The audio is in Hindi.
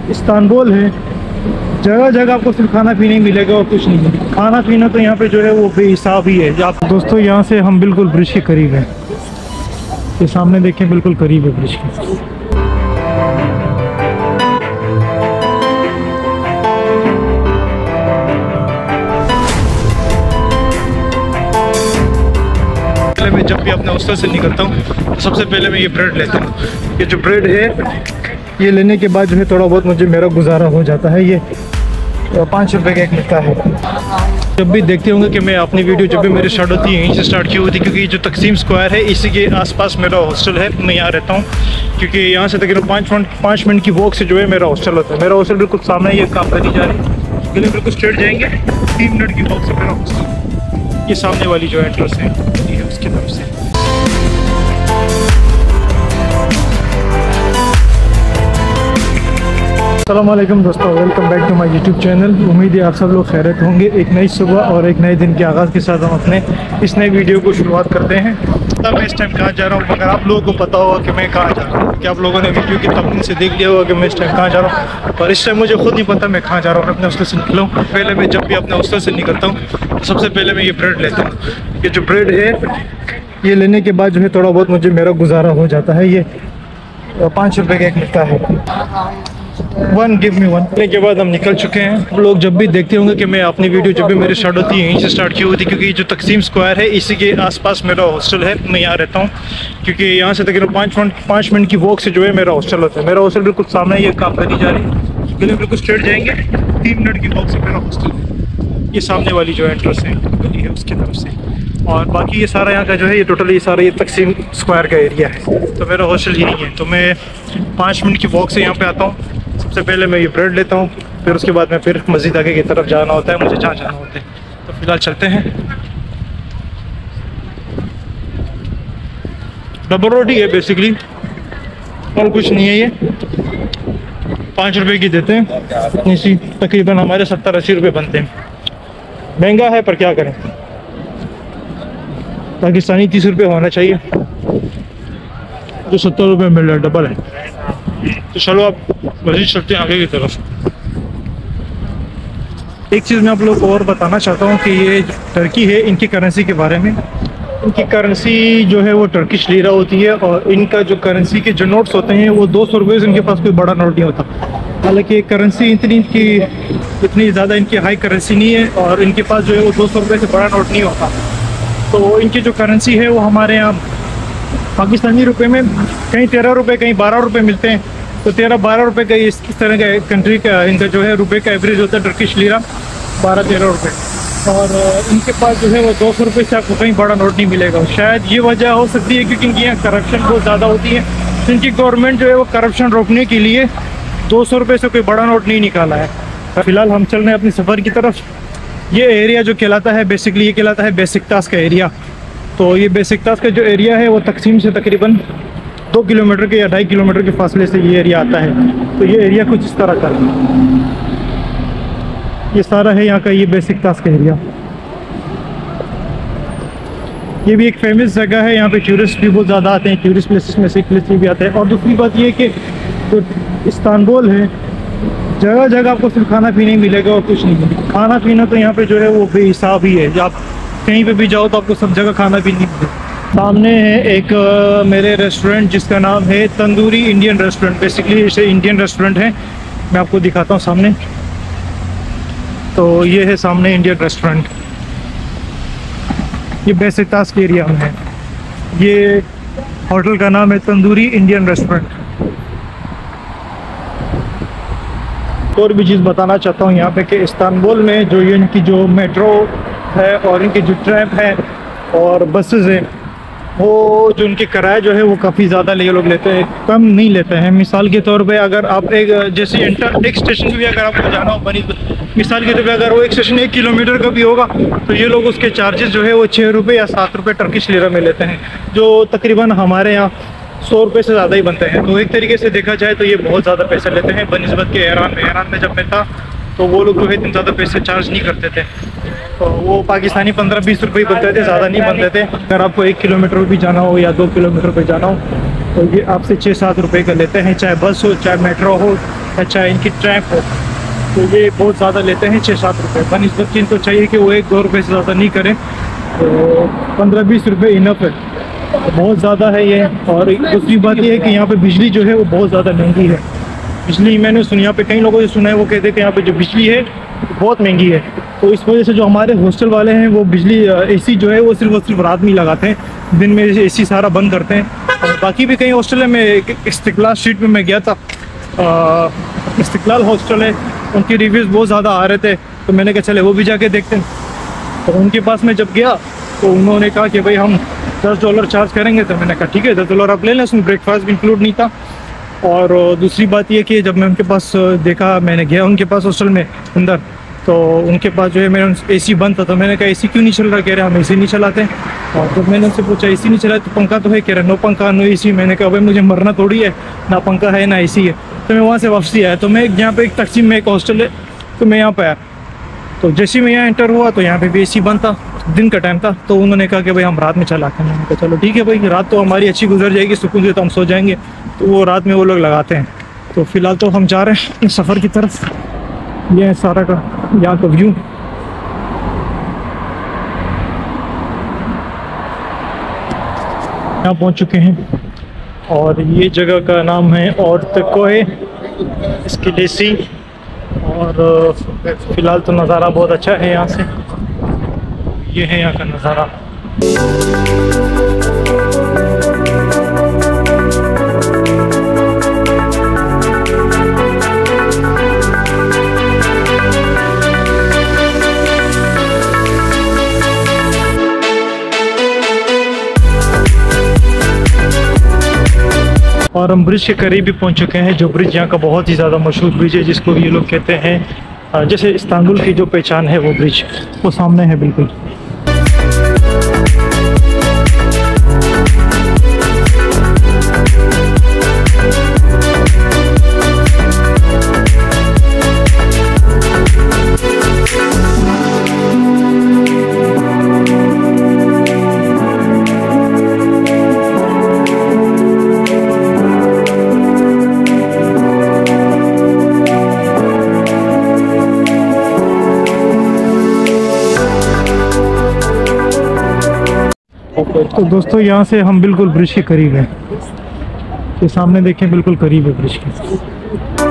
इस्तांबुल है, जगह जगह आपको सिर्फ खाना पीना ही मिलेगा और कुछ नहीं है। खाना पीना तो यहाँ पे जो है वो बेहिसाब ही है। आप दोस्तों यहाँ से हम बिल्कुल ब्रिज के करीब हैं, ये सामने देखें बिल्कुल करीब है ब्रिज के। मैं जब भी अपने हॉस्टल से निकलता हूँ तो सबसे पहले मैं ये ब्रेड लेता हूँ। ये जो ब्रेड है ये लेने के बाद जो है थोड़ा बहुत मुझे मेरा गुजारा हो जाता है। ये 5 रुपए का एक मिलता है। जब भी देखते होंगे कि मैं अपनी वीडियो जब भी मेरी स्टार्ट होती है यहीं से स्टार्ट की हुई थी, क्योंकि जो तकसीम स्क्वायर है इसी के आसपास मेरा हॉस्टल है। मैं यहाँ रहता हूँ क्योंकि यहाँ से तकरीबन 5 मिनट की वॉक से जो है मेरा हॉस्टल होता है। मेरा हॉस्टल बिल्कुल सामने ये काम करनी जा रही है, बिल्कुल स्ट्रेट जाएंगे 3 मिनट की वॉक से मेरा हॉस्टल। ये सामने वाली जो एंट्रेंस है ये उसकी तरफ से। अस्सलाम वालेकुम दोस्तों, welcome back to my YouTube channel. उम्मीद है आप सब लोग खैरियत होंगे। एक नई सुबह और एक नए दिन के आगाज़ के साथ हम अपने इस नए वीडियो को शुरुआत करते हैं। तब मैं इस टाइम कहाँ जा रहा हूँ, मगर आप लोगों को पता होगा कि मैं कहाँ जा रहा हूँ, कि आप लोगों ने वीडियो की तमनीन से देख लिया होगा कि मैं इस टाइम कहाँ जा रहा हूँ। और इस टाइम मुझे खुद नहीं पता मैं कहाँ जा रहा हूँ। अपने हॉस्टल से निकला हूँ। पहले मैं जब भी अपने हॉस्टल से निकलता हूँ तो सबसे पहले मैं ये ब्रेड लेता हूँ। ये जो ब्रेड है ये लेने के बाद जो है थोड़ा बहुत मुझे मेरा गुजारा हो जाता है। ये 5 रुपए का एक मिलता है। 1 गिव मी 1 लेने के बाद हम निकल चुके हैं। आप लोग जब भी देखते होंगे कि मैं अपनी वीडियो जब भी मेरी स्टार्ट होती है यहीं से स्टार्ट की हुई थी, क्योंकि जो तकसीम स्क्वायर है इसी के आसपास मेरा हॉस्टल है। मैं यहाँ रहता हूँ क्योंकि यहाँ से तकरीबन 5 मिनट की वॉक से जो है मेरा हॉस्टल होता है। मेरा हॉस्टल बिल्कुल सामने ये काम करनी जा रही है, बिल्कुल स्ट्रेट जाएंगे 3 मिनट की वॉक से मेरा हॉस्टल है। ये सामने वाली जो एंट्रेंस है गली है उसकी तरफ से। और बाकी ये सारा यहाँ का जो है ये टोटल ये सारा ये तकसीम स्क्वायर का एरिया है। तो मेरा हॉस्टल यही है। तो मैं 5 मिनट की वॉक से यहाँ पे आता हूँ। सबसे पहले मैं ये ब्रेड लेता हूँ, फिर उसके बाद में फिर मस्जिद आगे की तरफ जाना होता है, मुझे जहाँ जाना होता है। तो फिलहाल चलते हैं। डबल रोटी है बेसिकली, और कुछ नहीं है। ये 5 रुपए की देते हैं, इतनी सी तकरीबन हमारे 70-80 रुपये बनते हैं। महंगा है पर क्या करें, पाकिस्तानी 30 रुपये होना चाहिए, जो 70 रुपये मिल रहा है डबल है। तो चलो आप मज़ीद चलते हैं आगे की तरफ। एक चीज़ मैं आप लोगों को और बताना चाहता हूँ कि ये टर्की है, इनकी करेंसी के बारे में। इनकी करेंसी जो है वो टर्किश लीरा होती है, और इनका जो करेंसी के जो नोट्स होते हैं वो 200 रुपये से इनके पास कोई बड़ा नोट नहीं होता। हालांकि करेंसी इतनी ज़्यादा इनकी हाई करेंसी नहीं है, और इनके पास जो है वो 200 रुपये से बड़ा नोट नहीं होता। तो इनकी जो करेंसी है वो हमारे यहाँ पाकिस्तानी रुपए में कहीं 13 रुपये कहीं 12 रुपये मिलते हैं। तो 13-12 रुपये का इस तरह का कंट्री का इनका जो है रुपए का एवरेज होता है टर्किश लीरा 12-13 रुपये। और इनके पास जो है वो 200 रुपये से आपको कहीं बड़ा नोट नहीं मिलेगा। शायद ये वजह हो सकती है क्योंकि इनकी यहाँ करप्शन बहुत ज़्यादा होती है। तो इनकी गवर्नमेंट जो है वो करप्शन रोकने के लिए 200 रुपये से कोई बड़ा नोट नहीं निकाला है। फिलहाल हम चल रहे हैं अपनी सफ़र की तरफ। ये एरिया जो कहलाता है बेसिकली ये कहलाता है बेसिकतास का एरिया। तो ये बेसिकतास का जो एरिया है वो तकसीम से तकरीबन 2 किलोमीटर के या 2.5 किलोमीटर के फासले से ये एरिया आता है। तो ये एरिया कुछ इस तरह का है। ये सारा है यहाँ का ये बेसिकतास का एरिया। ये भी एक फेमस जगह है, यहाँ पे टूरिस्ट भी बहुत ज़्यादा आते हैं। टूरिस्ट प्लेसेस में से एक प्लेस भी आते हैं। और दूसरी बात ये कि जो इस्तांबुल है, जगह जगह आपको सिर्फ खाना पीना ही मिलेगा और कुछ नहीं है। खाना पीना तो यहाँ पे जो है वो बेहिसाब ही है। आप कहीं पे भी जाओ तो आपको सब जगह खाना पीना मिलेगा। सामने है एक मेरे रेस्टोरेंट जिसका नाम है तंदूरी इंडियन रेस्टोरेंट। बेसिकली इसे इंडियन रेस्टोरेंट है। मैं आपको दिखाता हूँ सामने। तो ये है सामने इंडियन रेस्टोरेंट। ये बेसिकतास के एरिया में है। ये होटल का नाम है तंदूरी इंडियन रेस्टोरेंट। और भी चीज़ बताना चाहता हूँ यहाँ पे कि इस्तांबुल में जो ये इनकी जो मेट्रो है और इनकी जो ट्रैम है और बसेस हैं, वो जो उनके किराया जो है वो काफ़ी ज़्यादा ये लोग लेते हैं, कम नहीं लेते हैं। मिसाल के तौर पे अगर आप एक जैसे एक स्टेशन भी अगर आपको जाना हो बनी, मिसाल के तौर पे अगर वो एक स्टेशन 1 किलोमीटर का भी होगा तो ये लोग उसके चार्जेस जो है वो 6 रुपये या 7 रुपये टर्किश लीरा में लेते हैं, जो तकरीबन हमारे यहाँ 100 रुपये से ज़्यादा ही बनते हैं। तो एक तरीके से देखा जाए तो ये बहुत ज़्यादा पैसे लेते हैं बनिस्बत के ईरान में जब मैं था तो वो लोग जो है इतने ज़्यादा पैसे चार्ज नहीं करते थे। तो वो पाकिस्तानी 15-20 रुपये ही बनते थे, ज़्यादा नहीं बनते थे। अगर आपको 1 किलोमीटर भी जाना हो या 2 किलोमीटर पे जाना हो तो ये आपसे 6-7 रुपये का लेते हैं, चाहे बस हो, चाहे मेट्रो हो, या चाहे इनकी ट्रैम हो। तो ये बहुत ज़्यादा लेते हैं 6-7 रुपये। बनिस्बत इनको चाहिए कि वो 1-2 रुपये से ज़्यादा नहीं करें, तो 15-20 रुपये इनफ है, तो बहुत ज़्यादा है ये। और दूसरी बात ये है कि यहाँ पे बिजली जो है वो बहुत ज़्यादा महंगी है। बिजली मैंने सुना, यहाँ पे कई लोगों से सुना है, वो कहते हैं कि यहाँ पे जो बिजली है बहुत महंगी है। तो इस वजह से जो हमारे हॉस्टल वाले हैं वो बिजली एसी जो है वो सिर्फ रात में ही लगाते हैं, दिन में एसी सारा बंद करते हैं। और बाकी भी कई हॉस्टल है, मैं इस्तिकलाल स्ट्रीट में मैं गया था, इस्तिकलाल हॉस्टल है, उनके रिव्यूज़ बहुत ज़्यादा आ रहे थे, तो मैंने कहा चले वो भी जाके देखते हैं। तो उनके पास मैं जब गया तो उन्होंने कहा कि भाई हम $10 चार्ज करेंगे। तो मैंने कहा ठीक है, $10 आप ले लें, उसमें ब्रेकफास्ट भी इंक्लूड नहीं था। और दूसरी बात ये कि जब मैं उनके पास देखा, मैंने गया उनके पास हॉस्टल में अंदर, तो उनके पास जो है मेरा एसी बंद था। तो मैंने कहा एसी क्यों नहीं चल रहा? कह रहे हम एसी नहीं चलाते। और जब मैंने उनसे पूछा एसी नहीं चलाते तो पंखा तो है? कह रहे नो पंखा नो एसी। मैंने कहा भाई मुझे मरना थोड़ी है, ना पंखा है ना एसी है। तो मैं वहाँ से वापसी आया। तो मैं यहाँ पे एक तकसीम में एक हॉस्टल है, तो मैं यहाँ पर आया। तो जैसे मैं यहाँ एंटर हुआ तो यहाँ पे भी एसी बंद था, दिन का टाइम था। तो उन्होंने कहा कि भाई हम रात में चलाते हैं। मैंने कहा चलो ठीक है भाई, रात तो हमारी अच्छी गुजर जाएगी, सुकून से तो हम सो जाएंगे। तो वो रात में वो लोग लगाते हैं। तो फ़िलहाल तो हम जा रहे हैं अपने सफ़र की तरफ। ये है सारा का यहाँ का व्यू। यहाँ पहुँच चुके हैं और ये जगह का नाम है औरतकोए स्किलेसी। और फ़िलहाल तो नज़ारा बहुत अच्छा है यहाँ से। ये है यहाँ का नज़ारा। और हम ब्रिज के करीब भी पहुंच चुके हैं, जो ब्रिज यहाँ का बहुत ही ज़्यादा मशहूर ब्रिज है, जिसको ये लोग कहते हैं जैसे इस्तांबुल की जो पहचान है वो ब्रिज, वो सामने है बिल्कुल। तो दोस्तों यहाँ से हम बिल्कुल ब्रिज के करीब हैं। तो सामने देखें, बिल्कुल करीब है ब्रिज के।